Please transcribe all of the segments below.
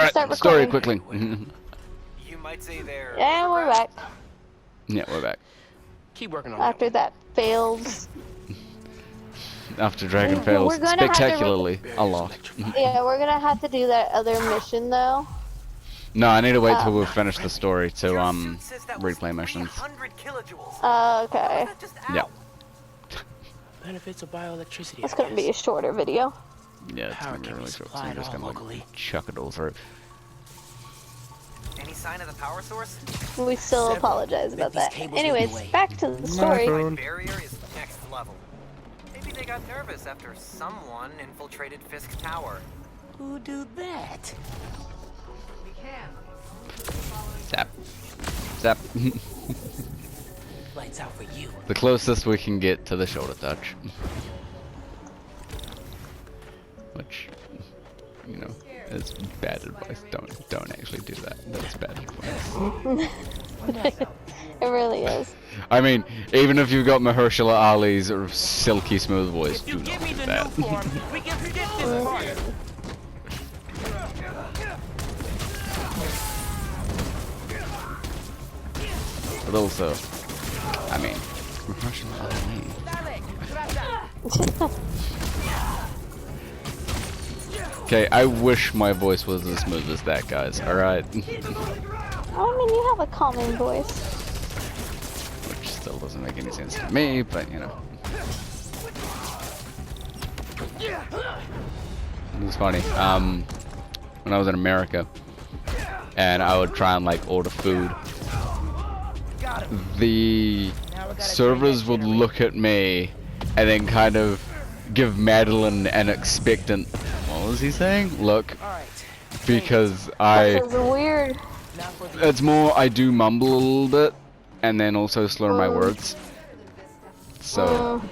Right, start story recording. quickly. You might say they're. And we're back. Yeah, we're back. Keep working on After that fails. After Dragon We're fails gonna have to spectacularly a lot. Yeah, we're gonna have to do that other mission though. No, I need to wait till we finish the story to Your suit says that was replay missions. 300 kilojoules. Okay. That's just Yeah. out. benefits of bioelectricity. It's I gonna be a guess. shorter video. Yeah, it's Power gonna be can be really short, so I'm supplied just all gonna locally. like chuck it all through. Any sign of the power source? We still Several. apologize about These that. cables Anyways, lead the way. back to the story. My barrier is next level. Maybe they got nervous after someone infiltrated Fisk Tower. Who do that? Zap. Zap. Lights out for you. The closest we can get to the shoulder touch. Which, you know, is bad advice. Don't actually do that. That's bad advice. It really is. I mean, even if you've got Mahershala Ali's sort of silky smooth voice, If you do give not me do the that. new form, we can forget this part. But also, I mean, Mahershala Ali. Okay, I wish my voice was as smooth as that guy's, alright? I mean, you have a calming voice. Which still doesn't make any sense to me, but you know. It was funny. When I was in America, and I would try and like order food, the servers would look at me and then kind of give Madeline an expectant, what was he saying? Look, because This is weird. it's more I do mumble a little bit and then also slur my words. So,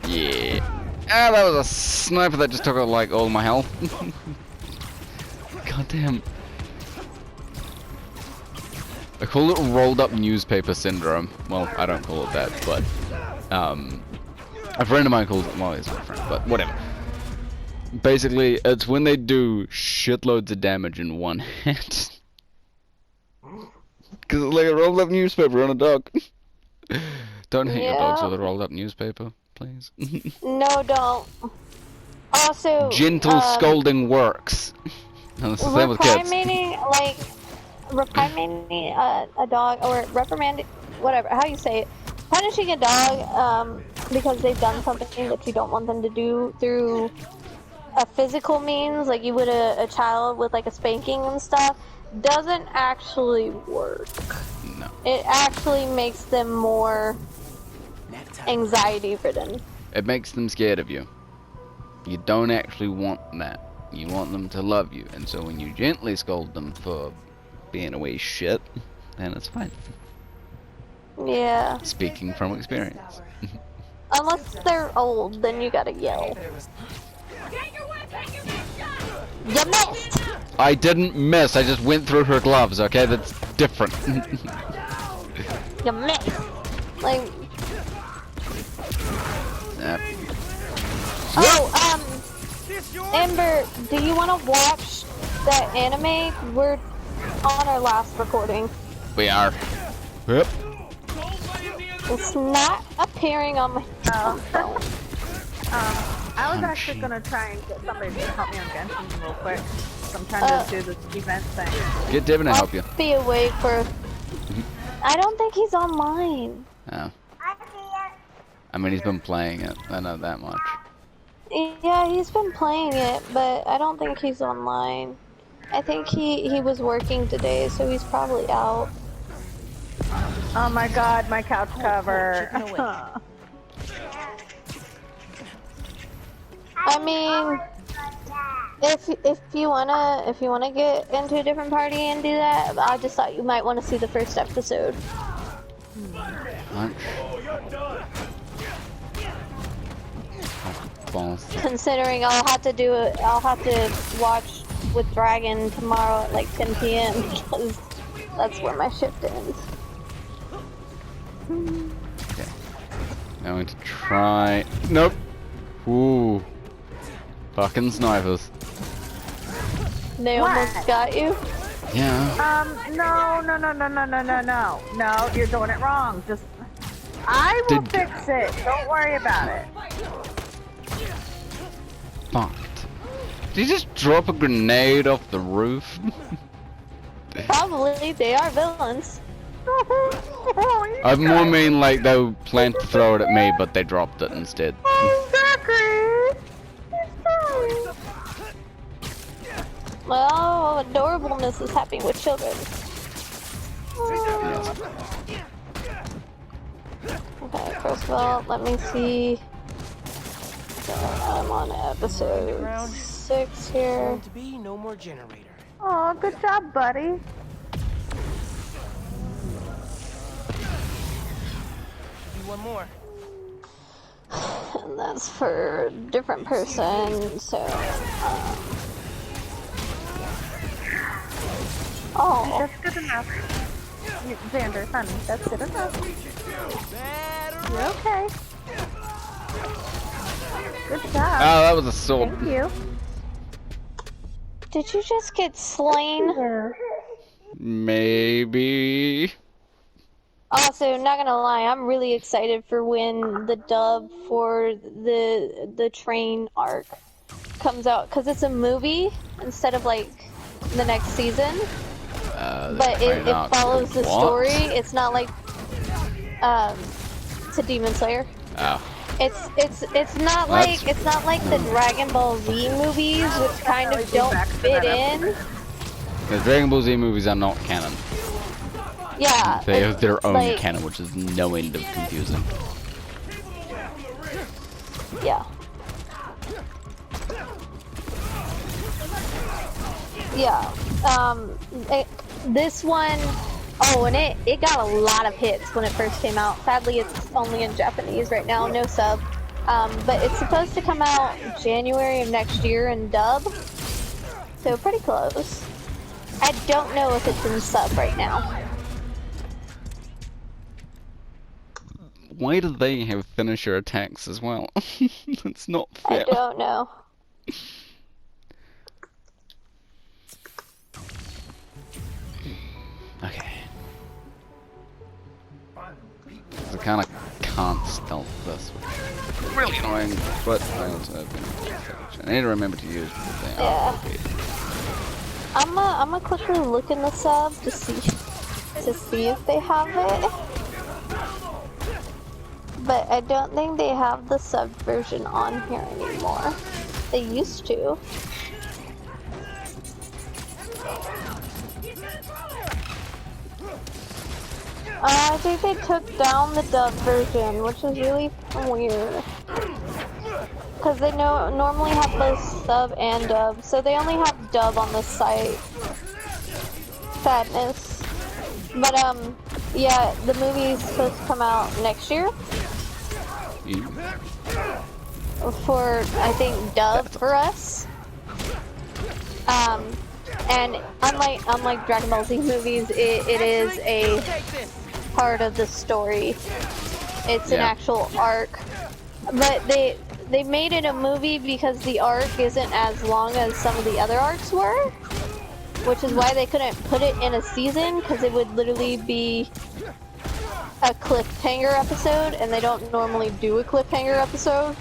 yeah. Ah, that was a sniper that just took out like all my health. God damn. I call it rolled up newspaper syndrome. Well, I don't call it that, but a friend of mine calls it, well, he's my friend, but whatever. Basically, it's when they do shitloads of damage in one hit. Because it's like a rolled up newspaper on a dog. Don't hit your dogs with a rolled up newspaper, please. No, don't. Also, Gentle scolding works. And it's the same with kids. reprimanding a dog or reprimanding, whatever, how you say it, punishing a dog because they've done something that you don't want them to do through a physical means, like you would a child with like a spanking and stuff, doesn't actually work. No. It actually makes them more anxiety ridden. It makes them scared of you. You don't actually want that. You want them to love you. And so when you gently scold them for being a wee shit, then it's fine. Yeah. Speaking from experience. Unless they're old, then you gotta yell. You missed! I didn't miss, I just went through her gloves, okay? That's different. You missed! Like... Yep. Oh, Amber, do you want to watch that anime? We're on our last recording. We are. Yep. It's not appearing on my phone. I was actually gonna try and get somebody to help me on Genshin real quick. So I'm trying to do this event thing. Get Devin to help you. Be awake for... I don't think he's online. Oh. I mean, he's been playing it. I know that much. Yeah, he's been playing it, but I don't think he's online. I think he was working today, so he's probably out. Oh my god, my couch cover. I mean, if you wanna get into a different party and do that, I just thought you might want to see the first episode. Lunch. Balls. Considering I'll have to watch with Dragon tomorrow at like 10 p.m. because that's where my shift ends. Okay. I'm going to try. Nope. Ooh. Fucking snipers. They What? almost got you. Yeah. No. No, you're doing it wrong. Just, I will Did- fix it. Don't worry about it. Fucked. Did you just drop a grenade off the roof? Probably, they are villains. I more mean like they planned to throw it at me, but they dropped it instead. Well, adorableness is happening with children. Okay, first of all, let me see. So I'm on episode 6 here. Going to be no more generator. Oh, good job, buddy. Be one more. And that's for a different person, so, Oh, That's good enough. Xander, honey, that's good enough. You're okay. Good job. Oh, that was a sword. Thank you. did you just get slain? Maybe. Also, not gonna lie, I'm really excited for when the dub for the train arc comes out, because it's a movie instead of like the next season. But it follows the story. It's not like to Demon Slayer. Oh. It's not like the Dragon Ball Z movies, which kind of don't fit in. The Dragon Ball Z movies are not canon. Yeah, They have their own like, canon, which is no end of confusing. Yeah. Yeah. This one, oh, and it got a lot of hits when it first came out. Sadly, it's only in Japanese right now, no sub. But it's supposed to come out January of next year in dub, so pretty close. I don't know if it's in sub right now. Why do they have finisher attacks as well? It's not I fair. don't know. Okay. I kind of can't stealth this, which is really annoying, but I also have been. I need to remember to use the thing. Yeah. Oh, okay. I'm gonna quickly look in the sub to see if they have it. But I don't think they have the sub version on here anymore. They used to. I think they took down the dub version, which is really weird. Because they normally have both sub and dub, so they only have dub on the site. Sadness. But yeah, the movie's supposed to come out next year. For, I think, dub for us. And unlike Dragon Ball Z movies, it is a part of the story. It's an actual arc. But they made it a movie because the arc isn't as long as some of the other arcs were. Which is why they couldn't put it in a season, because it would literally be a cliffhanger episode, and they don't normally do a cliffhanger episode.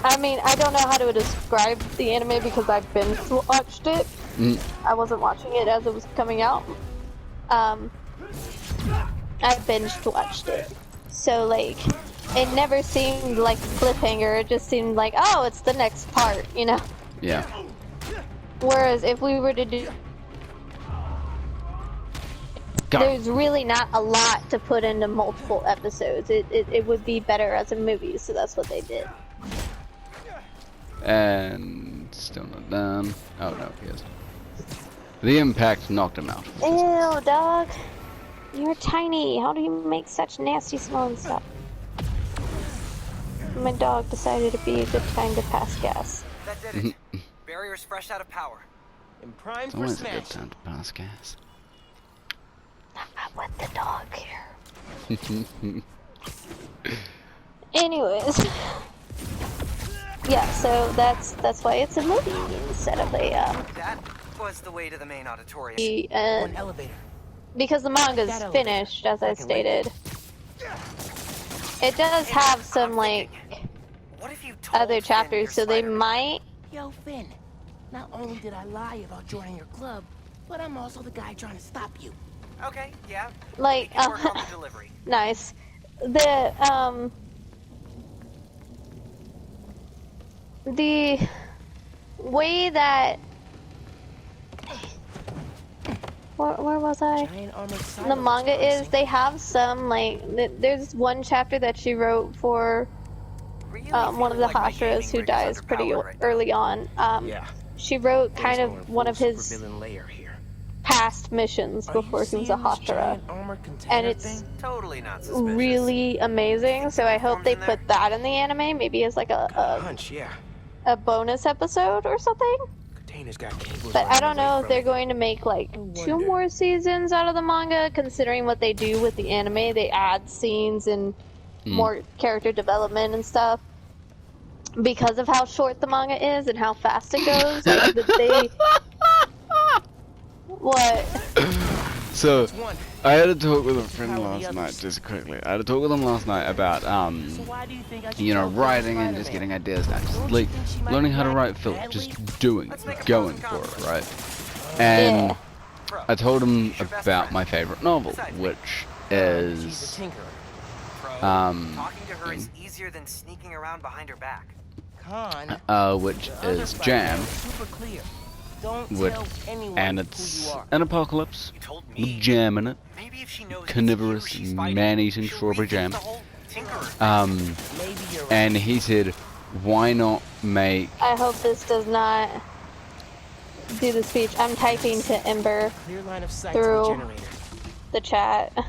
I mean, I don't know how to describe the anime because I binge watched it. I wasn't watching it as it was coming out. I binged watched it. So, like, it never seemed like a cliffhanger, it just seemed like, oh, it's the next part, you know? Yeah. Whereas if we were to do... There's really not a lot to put into multiple episodes. It would be better as a movie, so that's what they did. And still not done. Oh no, he is. The impact knocked him out. Ew, dog. You're tiny. How do you make such nasty smelling stuff? My dog decided to be a good time to pass gas. That did it. Barrier's fresh out of power. And prime It's for always a good smash. time to pass gas. Not with the dog here. Anyways. Yeah, so that's why it's a movie instead of a That was the way to the main auditorium. One elevator. because the manga's That elevator. finished, as I I can wait. stated. It does have some I'm like thinking, what if you told other Finn chapters, you're so they Spider-Man? might. Yo, Finn. Not only did I lie about joining your club, but I'm also the guy trying to stop you. Okay, yeah. Like, we can work on the delivery. Nice. The way that where was I? Giant armored The cyborgs manga is promising. they have some like there's one chapter that she wrote for Really one of the feeling like my Hashiras gaming who rig is dies pretty underpowered right now. early on. Yeah. She wrote There's kind no of one of full his supervillain layer here. past missions Are you before he was a seeing this Hashira, giant armored container and it's thing? Totally not suspicious. really amazing. So I hope they put that in the anime, maybe as like Got a hunch, yeah. a bonus episode or something. Container's got cables. But I running don't know away if from they're it. going to make like I 2 wonder. more seasons out of the manga, considering what they do with the anime. They add scenes and more character development and stuff. Because of how short the manga is and how fast it goes, like, What? So, One. I had a talk with a friend How are the last night, others? just quickly. I had a talk with him last night about, So why do you think I should you know, go for writing and just Spider-Man? getting ideas down. Just, Don't you like, think she might learning how to react write film. badly? Just doing Let's it. make a Going pros and for it, cons right? And Yeah. Bro, I told him she's your best about friend. my favorite novel, Besides me. which She's a is... tinkerer. Pro, Um, talking to her is easier than sneaking around behind her back. Con. which the other is Spider-Man Jam, is super clear. Don't which, tell anyone and who it's you are. an apocalypse You told with me. jam in it. Maybe if she knows Carnivorous, it's you she's fighting, man-eating she'll strawberry rethink jam. the whole Tinkerer. Maybe you're right. And he said, why not make... I hope this does not do the speech. I'm typing to Ember Clear line of sight through- to the generator. the chat. Yeah,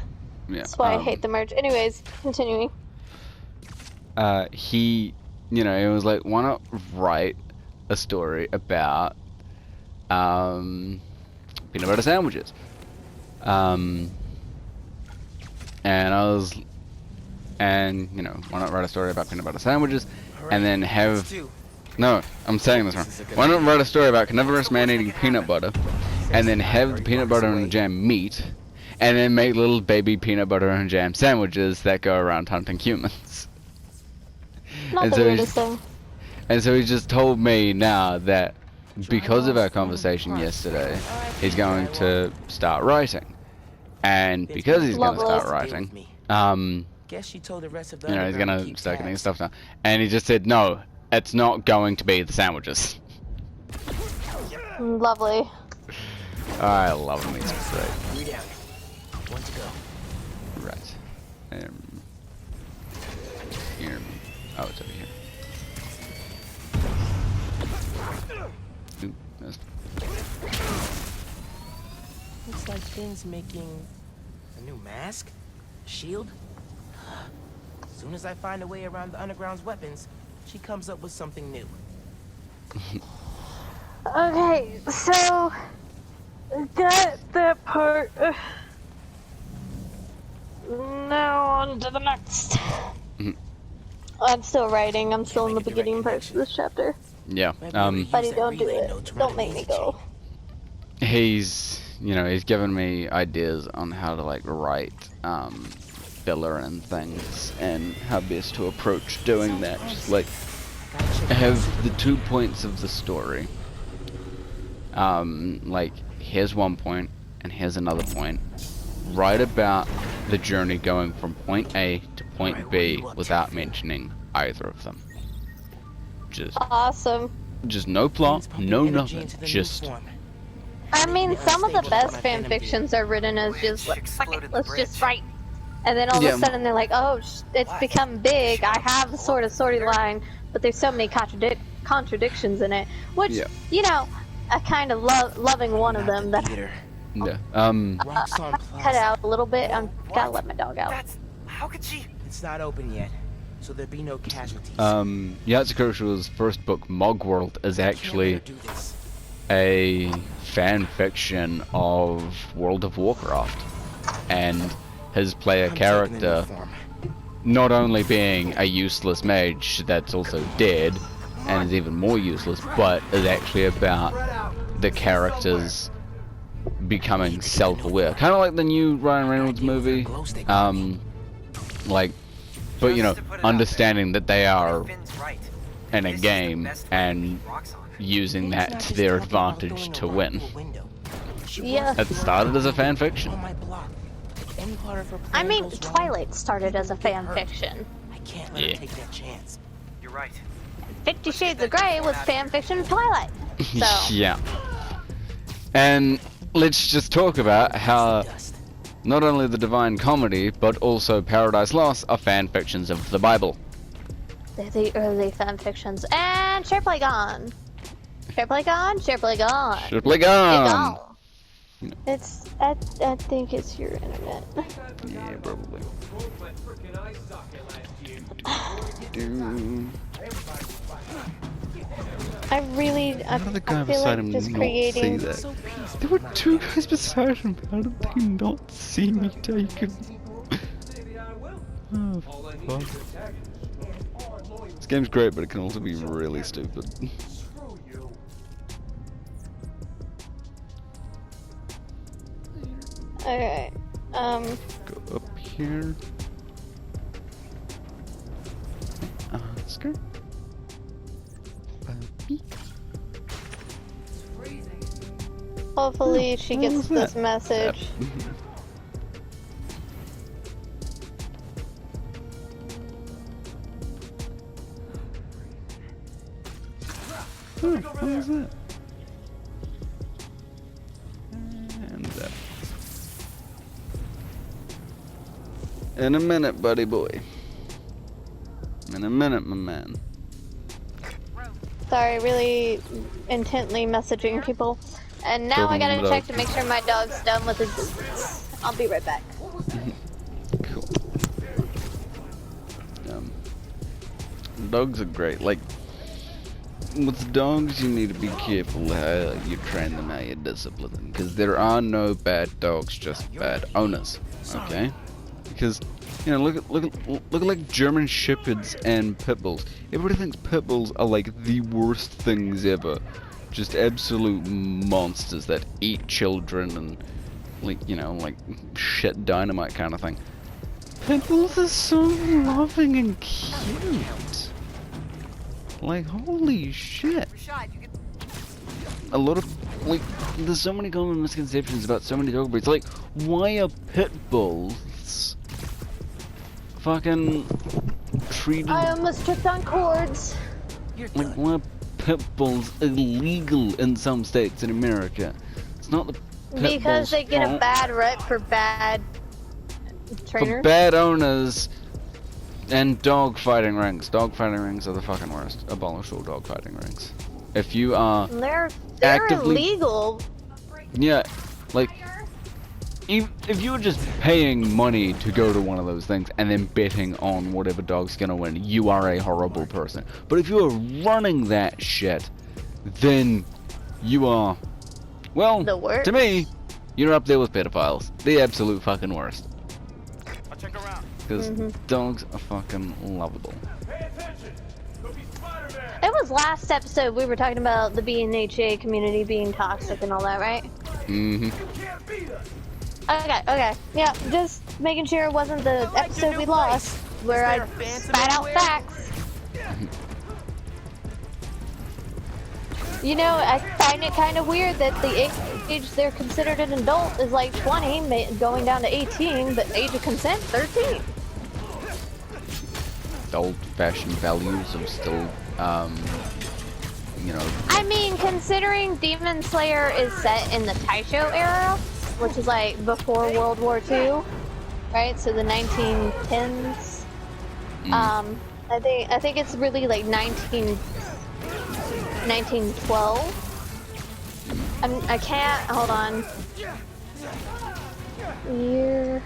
That's why I hate the merge. Anyways, continuing. he, you know, it was like, why not write a story about peanut butter sandwiches? And I was, and you know, why not write a story about peanut butter sandwiches, and then have, no, I'm saying this wrong. Why not write a story about carnivorous man eating peanut butter, and then have the peanut butter and jam meat, and then make little baby peanut butter and jam sandwiches that go around hunting humans. Not And the so weirdest thing. And so he just told me now that because of our conversation yesterday, he's going to start writing. And because he's going to start writing, Guess she told the rest of the you know, he's underground going to to keep start getting tabs. stuff done. And he just said, no, it's not going to be the sandwiches. Lovely. I love him, he's great. 3 down. 1 to go. Right. Here. Oh, it's over here. Oop, that's- Looks like Finn's making a new mask? A shield? As soon as I find a way around the underground's weapons, she comes up with something new. Okay, so got that part. Now on to the next. Mhm. I'm still writing. I'm still in the Make a beginning direct parts of this chapter. Yeah. Might be able to use Buddy, that don't do relay it. node to run Don't a make me daisy go. chain. He's, you know, he's given me ideas on how to like write filler and things and how best to approach doing that. Just like Gotta check have the 2 points of the story. Like here's one point and here's another point. Write about the journey going from point A to point B without mentioning either of them. Just Awesome. no plot, Finn's pumping no energy nothing. into the new Just form. I mean, some of the Unstable best when fan I've been fictions are written as just like, fuck it, Exploded the let's just bridge. write. And then all of Yeah. a sudden they're like, oh, it's become big. I have the sort of storyline, but there's so many contradictions in it. Which, Yeah. you know, I kind of loving one of them that Theater. yeah. Roxxon Plaza. cut out a little bit. I'm gotta What? let my dog out. That's how could she? It's not open yet, so there'll be no casualties. Yatsuko first book, Mogworld, is I can't let actually her do this. a fan fiction of World of Warcraft, and his player I'm taking the new character form. not only being a useless mage that's also dead, and is even more useless, but is actually about the characters becoming self-aware. Kind of like the new Ryan Reynolds movie. Like, but you know, understanding that they are Finn's right. in a This is the game best way to and beat rocks on. using Maybe that it's not to just their talking about advantage throwing to a rock win. through a window. She Yeah. wants It started as a fan fiction. on my block. If any part of her I plan mean, goes wrong, Twilight started as a fan fiction. I can't let Yeah. her take that chance. You're right. 50 Shades of Grey was fan fiction of Twilight. So, Yeah. And let's just talk about how Dust. not only the Divine Comedy, but also Paradise Lost are fan fictions of the Bible. they're the early fan fictions. And SharePlay gone. SharePlay gone, SharePlay gone. Shipley It's gone! gone. It's, I think it's your internet. Yeah, probably. Dude. I How did the guy feel beside like him just not creating. see that? So peaceful. There were two guys beside him. How did they not see me take him? Oh, fuck. This game's great, but it can also be really stupid. Okay. Go up here. Let's go. Hopefully she what gets was this that? message. Oh, what was that? And that. In a minute, buddy boy. In a minute, my man. Sorry, really intently messaging people. And now I Talking gotta about- check to make sure my dog's done with his business. I'll be right back. Cool. Dogs are great. Like, with dogs, you need to be careful how you train them, how you discipline them, because there are no bad dogs, just bad owners. Okay? Because you know, look at like German Shepherds and pit bulls. Everybody thinks pit bulls are like the worst things ever, just absolute monsters that eat children and like you know like shit dynamite kind of thing. Pit bulls are so loving and cute. Like holy shit. Rashad, you can... A lot of like there's so many common misconceptions about so many dog breeds. Like why are pit bulls fucking treated I almost tripped on cords. like why are pit bulls illegal in some states in America? It's not the pit Because bulls' they get a fault. bad rep for bad For trainers. bad owners and dog fighting rings. Dog fighting rings are the fucking worst. Abolish all dog fighting rings. If you are They're actively- illegal. yeah, like if you were just paying money to go to one of those things and then betting on whatever dog's gonna win, you are a horrible person. But if you are running that shit, then you are, well, The worst. to me, you're up there with pedophiles. The absolute fucking worst. I'll check around. Because Mm-hmm. dogs are fucking lovable. It was last episode we were talking about the BNHA community being toxic and all that, right? Mm-hmm. Okay. Yeah, just making sure it wasn't the like your episode new we place. lost where Is I there a phantom spat out anywhere? facts. You know, I find it kind of weird that the age they're considered an adult is like 20, going down to 18, but age of consent 13. The old-fashioned values of still, you know, I mean, considering Demon Slayer is set in the Taisho era, which is like before World War II, right? So the 1910s. I think it's really like 1912. I can't. Hold on. Year.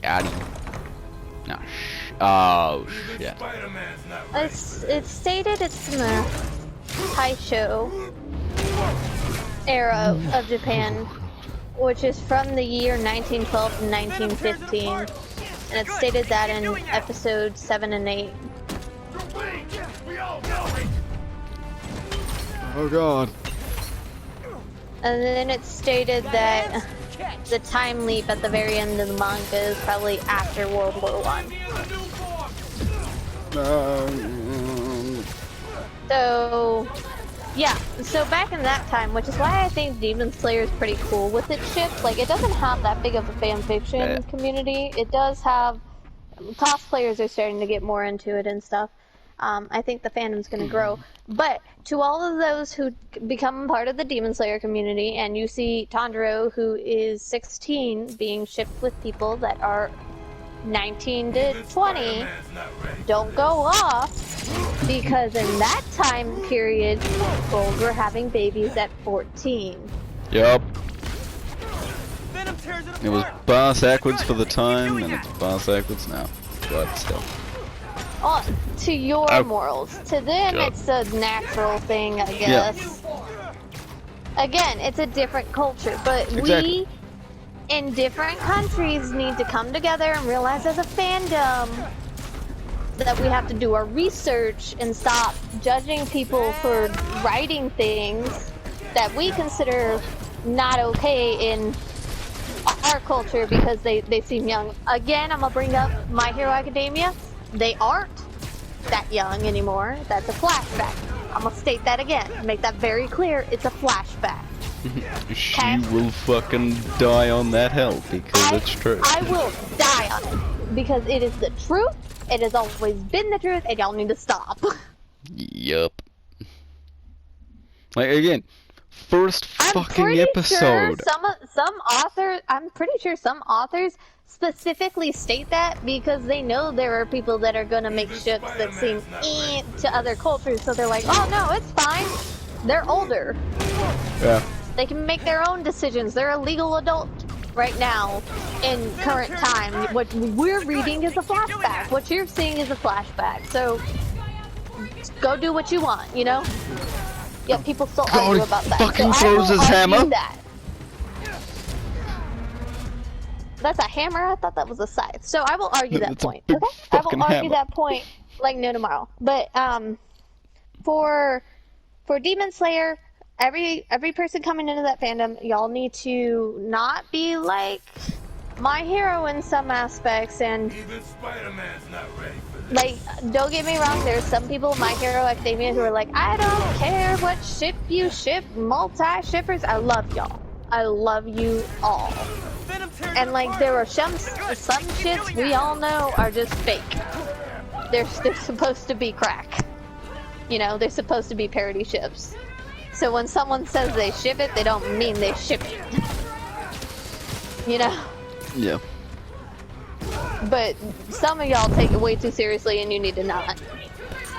got him. No, oh, shit. It's stated it's in the Taisho era of Japan. which is from the year 1912 to 1915, and it stated that in episodes 7 and 8. Oh god. And then it stated that the time leap at the very end of the manga is probably after World War One. So, yeah. So back in that time, which is why I think Demon Slayer is pretty cool with its ships. Like, it doesn't have that big of a fan fiction community. It does have cosplayers are starting to get more into it and stuff. I think the fandom's going to grow. But to all of those who become part of the Demon Slayer community, and you see Tanjiro, who is 16, being shipped with people that are 19 to 20, don't go off, because in that time period, girls were having babies at 14. Yup. It was bar backwards for the time, and it's bar backwards now. But still. Oh, to your morals. To them, it's a natural thing, I guess. Yeah. Again, it's a different culture, but we, in different countries, need to come together and realize as a fandom that we have to do our research and stop judging people for writing things that we consider not okay in our culture because they seem young. Again, I'm gonna bring up My Hero Academia. They aren't that young anymore. That's a flashback. I'm gonna state that again. Make that very clear. It's a flashback. She will fucking die on that hill because it's true. I will die on it because it is the truth. It has always been the truth, and y'all need to stop. Yup. Like again, first fucking episode. Sure I'm pretty sure some authors specifically state that because they know there are people that are gonna make ships that seem to other cultures, so they're like, oh no, it's fine. They're older. Yeah. They can make their own decisions. They're a legal adult right now in current time. What we're reading is a flashback. What you're seeing is a flashback. So go do what you want, you know? Yeah, people still argue about that. Fucking so throws his hammer. That. That's a hammer? I thought that was a scythe. So I will argue that point. Okay? I will argue that point like no tomorrow. But for Demon Slayer, every person coming into that fandom, y'all need to not be like My Hero in some aspects, and even Spider-Man's not ready for this. Like, don't get me wrong, there's some people in My Hero Academia who are like, I don't care what ship you ship, multi-shippers. I love y'all. I love you all. And like, there are some ships we all know are just fake. They're supposed to be crack. You know, they're supposed to be parody ships. So when someone says they ship it, they don't mean they ship it. You know? Yeah. But some of y'all take it way too seriously and you need to not.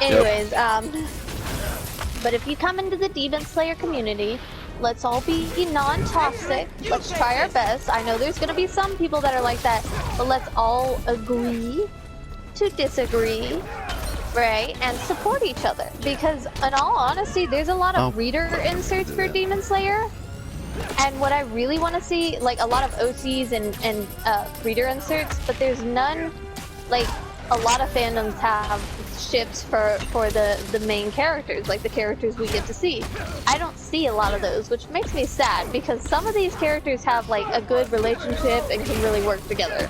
Anyways, but if you come into the Demon Slayer community, let's all be non-toxic. Let's try our best. I know there's gonna be some people that are like that, but let's all agree to disagree, right? And support each other. Because in all honesty, there's a lot of reader inserts for Demon Slayer. And what I really want to see, like a lot of OCs and reader inserts, but there's none, like a lot of fandoms have ships for the main characters, like the characters we get to see. I don't see a lot of those, which makes me sad because some of these characters have like a good relationship and can really work together.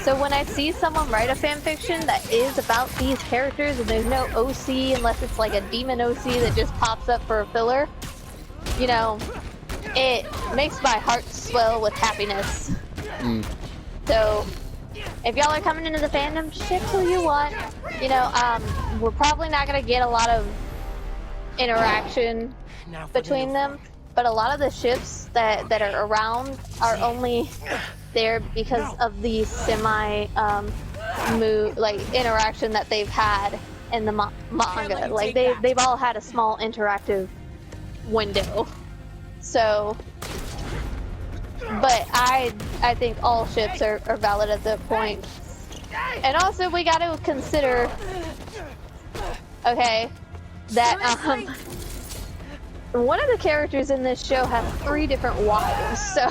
So when I see someone write a fanfiction that is about these characters and there's no OC unless it's like a demon OC that just pops up for a filler, you know, it makes my heart swell with happiness. So, if y'all are coming into the fandom, ship who you want. You know, we're probably not gonna get a lot of interaction between them, but a lot of the ships that are around are only there because of the interaction that they've had in the manga. Like they've all had a small interactive window. So, but I think all ships are valid at that point. And also we got to consider, okay, that one of the characters in this show has 3 different wives, so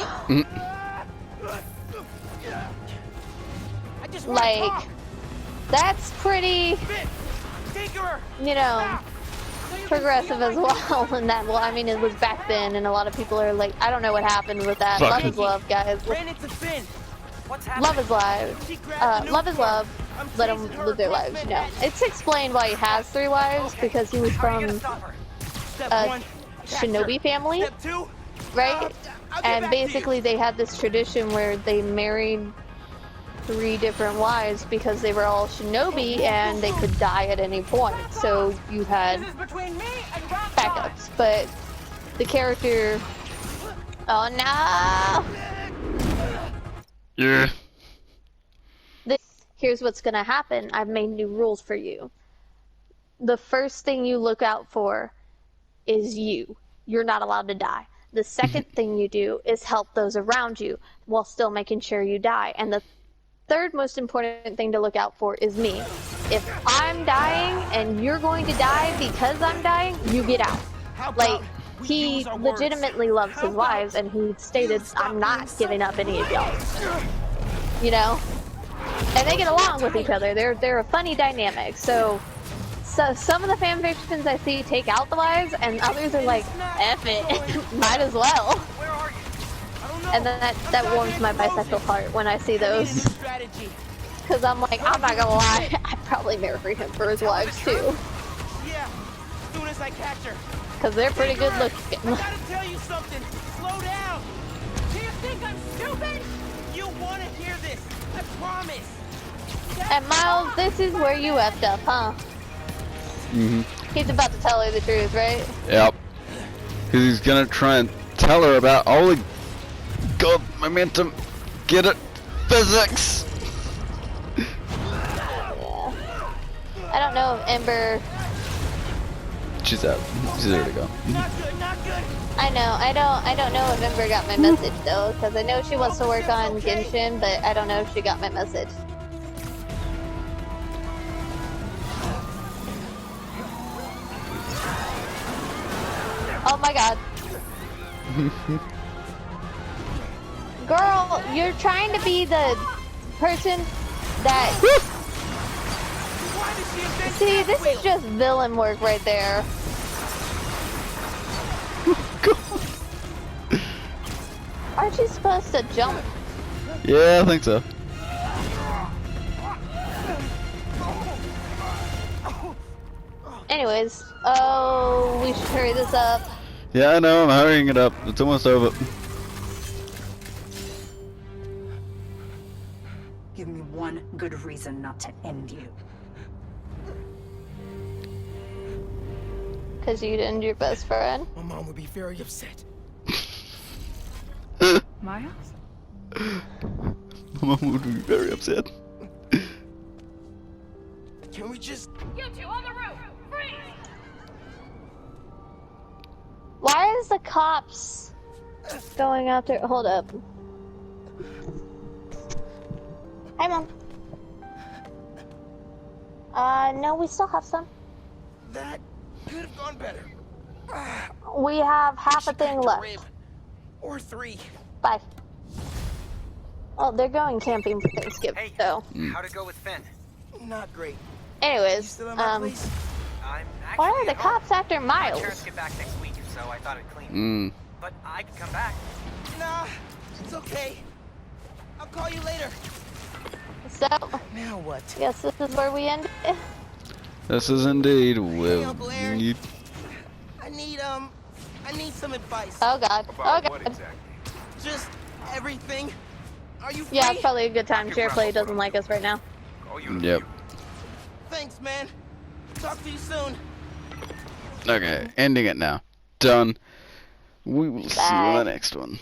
just wanna like, talk. that's pretty, Finn, Tinkerer. you know, progressive as well. And that, well, I mean, it was back then, and a lot of people are like, I don't know what happened with that. Fuck. Love is love, guys. Ran into Finn. What's happening? Love is life. She grabbed the Love is newspaper. love. I'm Let him chasing her live their across lives, you know. Manhattan. It's explained why he has 3 wives, because he was How are you from gonna stop her? Step a one, capture. Shinobi family, Step 2, right? I'll get And back to you. basically they had this tradition where they married 3 different wives because they were all shinobi and they could die at any point. So you had This is between me and Rock backups. But the character... Oh no! Yeah. Here's what's gonna happen. I've made new rules for you. The first thing you look out for is you. You're not allowed to die. The second thing you do is help those around you while still making sure you die. And the third most important thing to look out for is me. If I'm dying and you're going to die because I'm dying, you get out. How about Like, we he use our words? legitimately loves How his about wives, and he stated, you stop I'm not being giving so up any of y'all. You know? And they get along with each other. They're a funny dynamic. So some of the fan fictions I see take out the wives, and others are like, F it, might as well. Where are you? I don't know. And then that warms my bisexual heart when I see I need a new those. strategy. Because I'm like, I'm not gonna lie, I'd probably marry him for his wives too. Yeah, as soon as I catch her. Because they're pretty good looking. I gotta tell you something. Slow down. Do you think I'm stupid? You want to hear this? I promise. And Miles, this is where you effed up, huh? Mm-hmm. He's about to tell her the truth, right? Yep. Because he's gonna try and tell her about, holy god, momentum, get it, physics! Yeah. I don't know if Ember... She's out. She's ready to go. Not good, not good. I don't know if Ember got my message though, because I know she wants to work on Genshin, but I don't know if she got my message. Oh my god. Girl, you're trying to be the person that... Why did she invent See, this Batwheel? is just villain work right there. Aren't you supposed to jump? Yeah, I think so. Anyways, oh, we should hurry this up. Yeah, I know, I'm hurrying it up. It's almost over. Give me one good reason not to end you. Because you'd end your best friend. My mom would be very upset. Miles? Mom would be very upset. Can we just... You two on the roof! Freeze! Why is the cops going out there? Hold up. Hi, Mom. No, we still have some. That could have gone better. We have half a thing Cracked left. rib. Or 3. Bye. Oh, they're going camping for Thanksgiving, Hey, so. how'd it go with Finn? Not great. Anyways, Still at my place? I'm actually why are the at home. cops after My Miles? parents get back next week, so I thought I'd clean. Mm. But I can come back. Nah, it's okay. I'll call you later. So, Now what? guess this is where we end it. This is indeed with Uncle Aaron. I need some advice. Oh god. Oh god. Just everything. Are you free? Yeah, it's probably a good time. SharePlay doesn't like us right now. Yep. Thanks, man. Talk to you soon. Okay, ending it now. Done. We will see you in Bye. the next one.